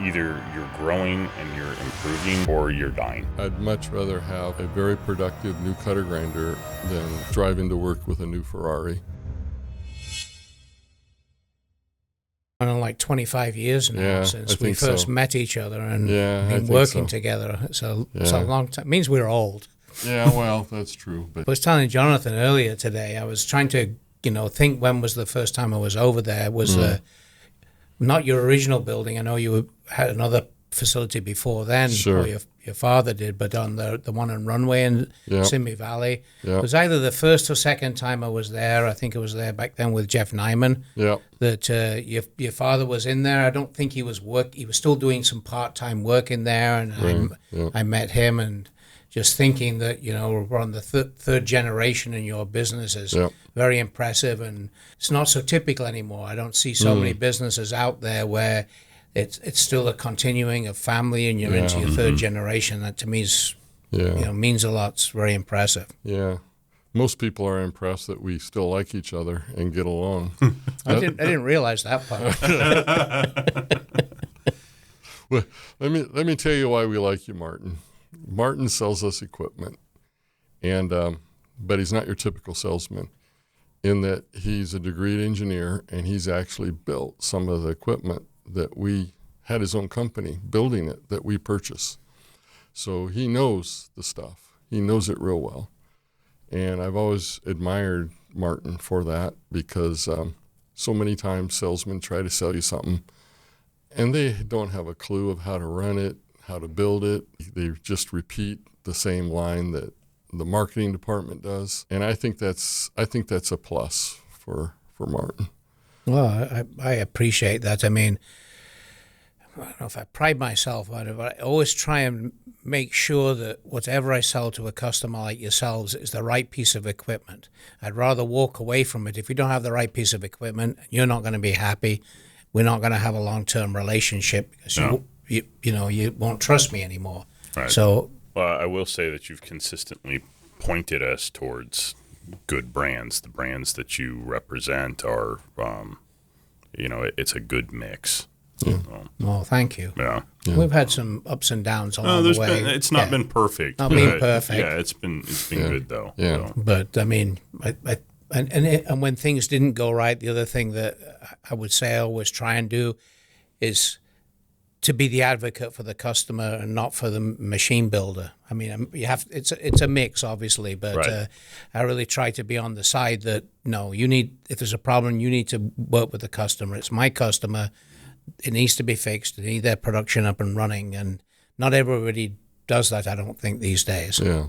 Either you're growing and you're improving or you're dying. I'd much rather have a very productive new cutter grinder than driving to work with a new Ferrari. Like 25 years now since we first met each other and been working together. It's a long time. It means we're old. Yeah, well, that's true. But I was telling Jonathan earlier today, I was trying to, think when was the first time I was over there. Was not your original building. I know you had another facility before then, or your father did, but on the one on Runway in Simi Valley. It was either the first or second time I was there. I think I was there back then with Jeff Nyman. That your father was in there. I don't think he was He was still doing some part-time work in there, and I met him and just thinking that, we're on the third generation in your business is very impressive, and it's not so typical anymore. I don't see so many businesses out there where it's still a continuing of family and you're into your third generation. That to me is, means a lot. It's very impressive. Yeah. Most people are impressed that we still like each other and get along. I didn't realize that part. Well, let me tell you why we like you, Martin. Martin sells us equipment, and but he's not your typical salesman in that he's a degreed engineer, and he's actually built some of the equipment that we had his own company building it that we purchase. So he knows the stuff. He knows it real well. And I've always admired Martin for that because so many times salesmen try to sell you something and they don't have a clue of how to run it, how to build it. They just repeat the same line that the marketing department does. And I think that's a plus for Martin. Well, I appreciate that. I mean, I don't know if I pride myself on it, but I always try and make sure that whatever I sell to a customer like yourselves is the right piece of equipment. I'd rather walk away from it. If you don't have the right piece of equipment, you're not going to be happy. We're not going to have a long-term relationship because you won't trust me anymore. Right. So, well, I will say that you've consistently pointed us towards good brands. The brands that you represent are, it's a good mix. Yeah. Well, thank you. Yeah. We've had some ups and downs along the way. It's not been perfect. Not been perfect. Yeah, it's been good though. Yeah. So. But I mean, and when things didn't go right, the other thing that I would say I always try and do is to be the advocate for the customer and not for the machine builder. I mean, it's a mix, obviously, but right. I really try to be on the side that no, if there's a problem, you need to work with the customer. It's my customer. It needs to be fixed. They need their production up and running, and not everybody does that, I don't think, these days. Yeah.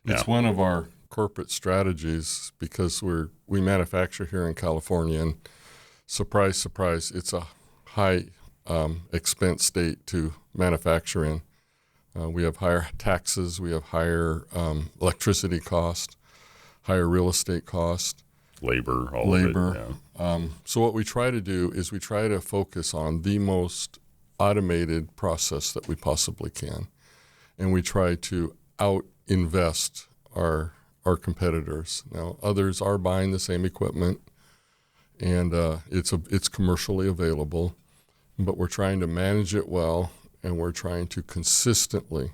It's one of our corporate strategies because we manufacture here in California, and surprise, surprise, it's a high expense state to manufacture in. We have higher taxes, we have higher electricity cost, higher real estate cost. Labor. So what we try to do is we try to focus on the most automated process that we possibly can. And we try to out-invest our competitors. Now, others are buying the same equipment, and it's commercially available, but we're trying to manage it well, and we're trying to consistently,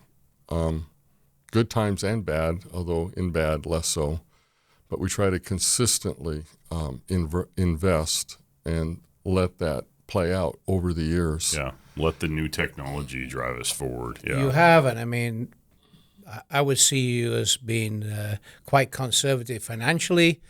good times and bad, although in bad less so, but we try to consistently invest and let that play out over the years. Yeah, let the new technology drive us forward. Yeah, you haven't. I mean, I would see you as being quite conservative financially,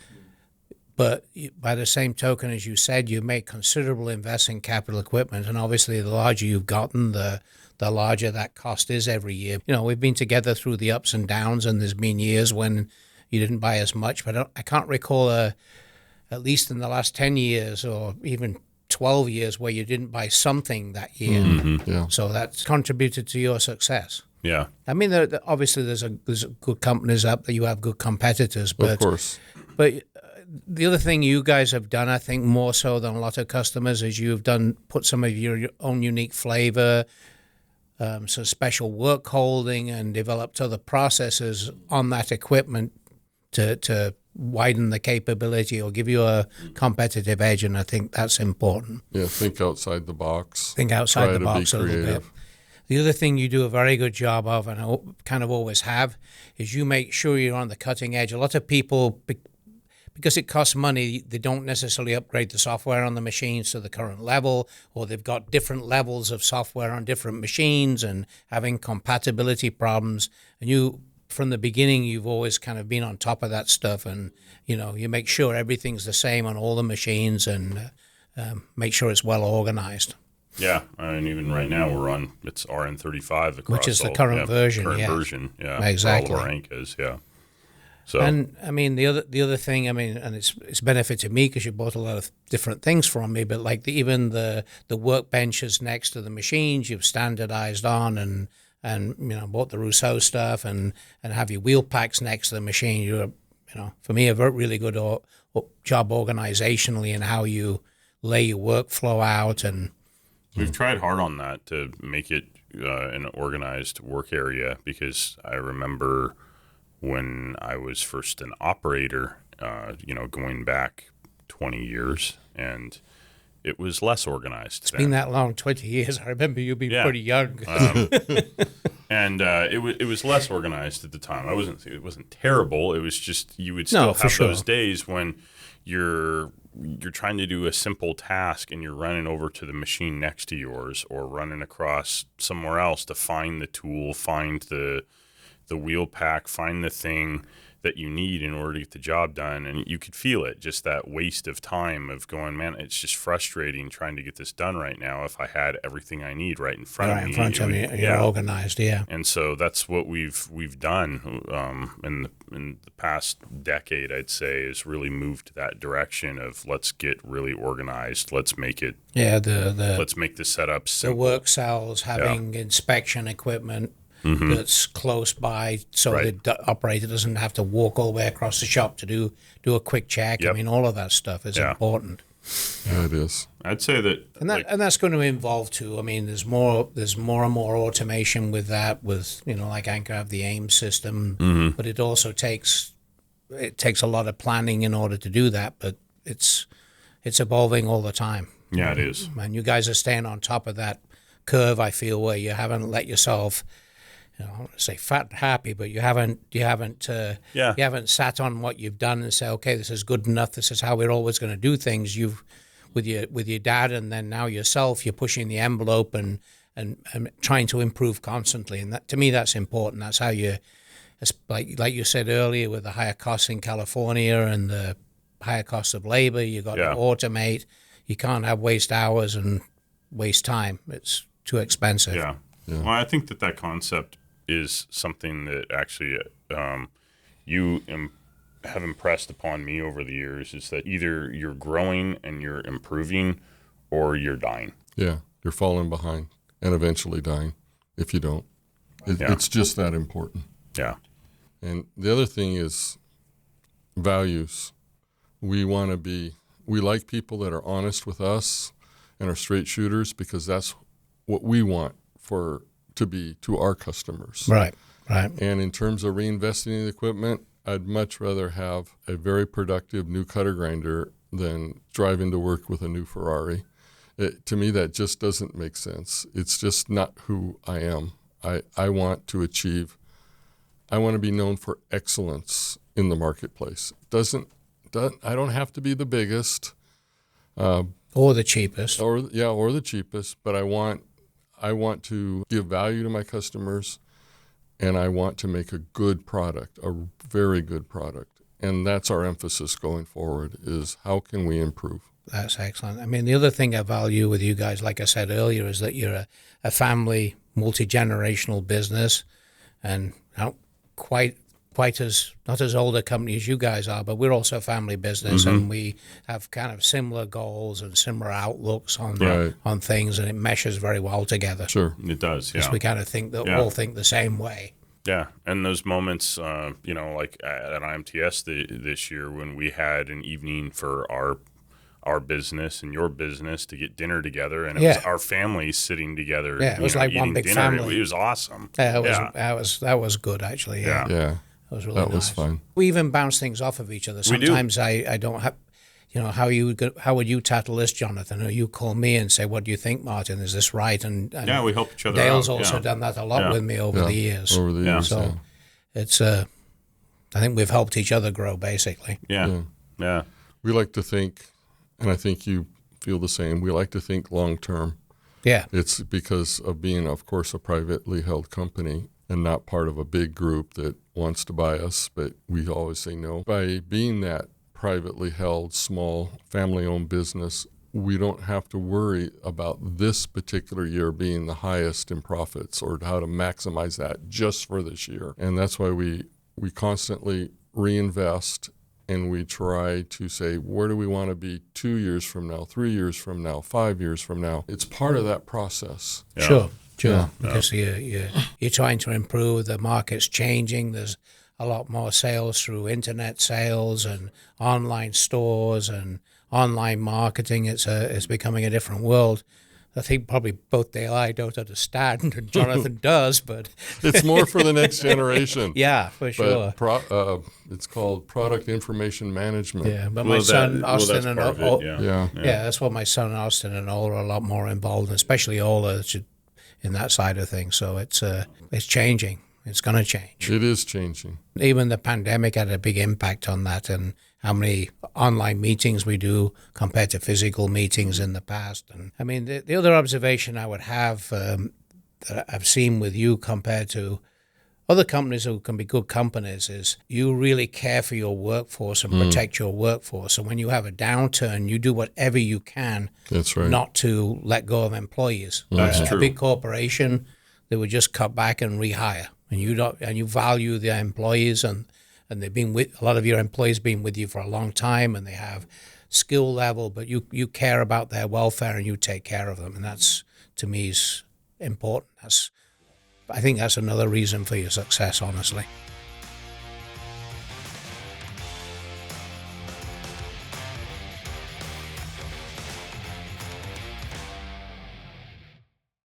but by the same token, as you said, you make considerable investment in capital equipment, and obviously the larger you've gotten, the larger that cost is every year. We've been together through the ups and downs, and there's been years when you didn't buy as much, but I can't recall at least in the last 10 years or even 12 years where you didn't buy something that year. Mm-hmm. Yeah. So that's contributed to your success. Yeah. I mean, obviously there's good companies up there. You have good competitors, but of course. But the other thing you guys have done, I think more so than a lot of customers, is you've put some of your own unique flavor, some special work holding, and developed other processes on that equipment to widen the capability or give you a competitive edge, and I think that's important. Yeah, think outside the box. Think outside Try the to box be a little bit. creative. The other thing you do a very good job of, and I kind of always have, is you make sure you're on the cutting edge. A lot of people, because it costs money, they don't necessarily upgrade the software on the machines to the current level, or they've got different levels of software on different machines and having compatibility problems. And you, from the beginning, you've always kind of been on top of that stuff, and you make sure everything's the same on all the machines, and make sure it's well organized. Yeah, and even right now it's RN35 across which is the current version. Current yeah. version, yeah. Exactly. For all of our Incas, yeah. So, and I mean the other thing, I mean, and it's benefited me because you bought a lot of different things from me, but like even the workbenches next to the machines you've standardized on, and bought the Rousseau stuff, and have your wheel packs next to the machine. You're for me a really good job organizationally in how you lay your workflow out. And we've tried hard on that to make it an organized work area, because I remember when I was first an operator, going back 20 years, and it was less organized. It's been that long, 20 years. I remember you being pretty young. And it was less organized at the time. It wasn't terrible. It was just you would still have those days when you're trying to do a simple task and you're running over to the machine next to yours, or running across somewhere else to find the tool, find the wheel pack, find the thing that you need in order to get the job done. And you could feel it, just that waste of time of going, man, it's just frustrating trying to get this done right now. If I had everything I need right in front of me. In front of me, you're organized, yeah. And so that's what we've done in the past decade, I'd say, is really moved that direction of let's get really organized. Let's make it, let's make the setup simple. The work cells, having inspection equipment that's close by, so the operator doesn't have to walk all the way across the shop to do a quick check. I mean, all of that stuff is important. Yeah, it is. I'd say that, and that's going to involve too. I mean, there's more and more automation with that. With like Anchor have the AIM system, but it also takes a lot of planning in order to do that. But it's evolving all the time. Yeah, it is. And you guys are staying on top of that curve. I feel where you haven't let yourself. I don't want to say fat and happy, but you haven't sat on what you've done and say, okay, this is good enough. This is how we're always going to do things. You've with your dad, and then now yourself, you're pushing the envelope and trying to improve constantly. And that, to me, that's important. That's how you, like you said earlier, with the higher costs in California and the higher costs of labor, you got to automate. You can't have waste hours and waste time. It's too expensive. Yeah. Well, I think that concept is something that actually you have impressed upon me over the years, is that either you're growing and you're improving, or you're dying. Yeah, you're falling behind and eventually dying if you don't. It's just that important. Yeah. And the other thing is values. We like people that are honest with us and are straight shooters, because that's what we want to be to our customers. Right. And in terms of reinvesting in the equipment, I'd much rather have a very productive new cutter grinder than driving to work with a new Ferrari. To me, that just doesn't make sense. It's just not who I am. I want to be known for excellence in the marketplace. I don't have to be the biggest. Or the cheapest. Or the cheapest, but I want to give value to my customers, and I want to make a good product, a very good product. And that's our emphasis going forward, is how can we improve? That's excellent. I mean, the other thing I value with you guys, like I said earlier, is that you're a family, multi-generational business, and not quite as, not as old a company as you guys are, but we're also a family business, and we have kind of similar goals and similar outlooks on things, and it meshes very well together. Sure, it does. Because we kind of think that all think the same way. Yeah, and those moments, like at IMTS this year, when we had an evening for our business and your business to get dinner together, and it was our families sitting together. Yeah, it was like one big dinner. family. It was awesome. That was good, actually. Yeah. It was really that nice. was fun. We even bounce things off of each other. Sometimes I don't have, how would you tackle this, Jonathan? Or you call me and say, what do you think, Martin? Is this right? And yeah, we help each other Dale's out. also done that a lot with me over the years. So it's, I think we've helped each other grow, basically. Yeah. We like to think, and I think you feel the same, we like to think long term. Yeah. It's because of being, of course, a privately held company and not part of a big group that wants to buy us, but we always say no. By being that privately held, small, family-owned business, we don't have to worry about this particular year being the highest in profits or how to maximize that just for this year. And that's why we constantly reinvest, and we try to say, where do we want to be 2 years from now, 3 years from now, 5 years from now? It's part of that process. Yeah. Sure. Because you're trying to improve. The market's changing. There's a lot more sales through internet sales and online stores and online marketing. It's becoming a different world. I think probably both Dale and I don't understand, and Jonathan does, but it's more for the next generation. Yeah, for sure. But it's called product information management. Yeah, but my son Austin and that's what my son Austin and Ola are a lot more involved in, especially Ola in that side of things. So it's changing. It's going to change. It is changing. Even the pandemic had a big impact on that, and how many online meetings we do compared to physical meetings in the past. And I mean, the other observation I would have that I've seen with you compared to other companies who can be good companies is you really care for your workforce and protect your workforce. And when you have a downturn, you do whatever you can not to let go of employees. That's true. A big corporation, they would just cut back and rehire. And you value the employees, and they've been with a lot of your employees been with you for a long time, and they have skill level, but you care about their welfare and you take care of them, and that's, to me, is important. I think that's another reason for your success, honestly.